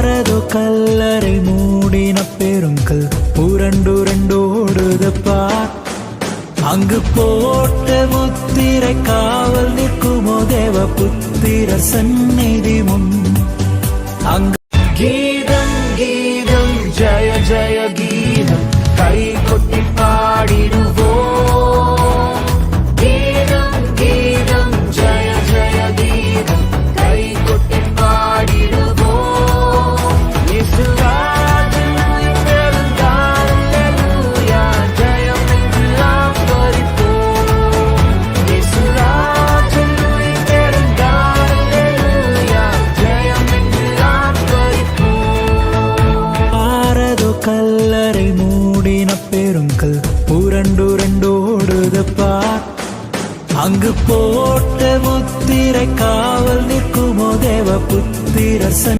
ஆரதோ கல்லறை மூடின பெருங்கல் புரண்டுரண்டோடுதப்பா. அங்கு போட்ட முத்திரை காவல் நிற்குமோ தேவ புத்திர சந்நிதி முன். அங்கு கீதம் கீதம் ஜய ஜய கீதம் கை கொட்டி பாடிடுவோம். கீதம் கீதம் ஜய ஜய கீதம் கை கொட்டி பாடிடுவோம். இயேசுராஜன் உயிர்த்தெழுந்தார், அல்லேலூயா, ஜெயம் என்றெல்லாம் பறிப்போம். இயேசுராஜன் உயிர்த்தெழுந்தார், அல்லேலூயா, ஜெயம் என்றெல்லாம் பறிப்போம். ஆரதோ கல்லறை மூடின பெருங்கல் புரண்டுரண்டோடுதப்பா. அங்கு போட்ட முத்திரை காவல் நிற்குமோ தேவ புத்திர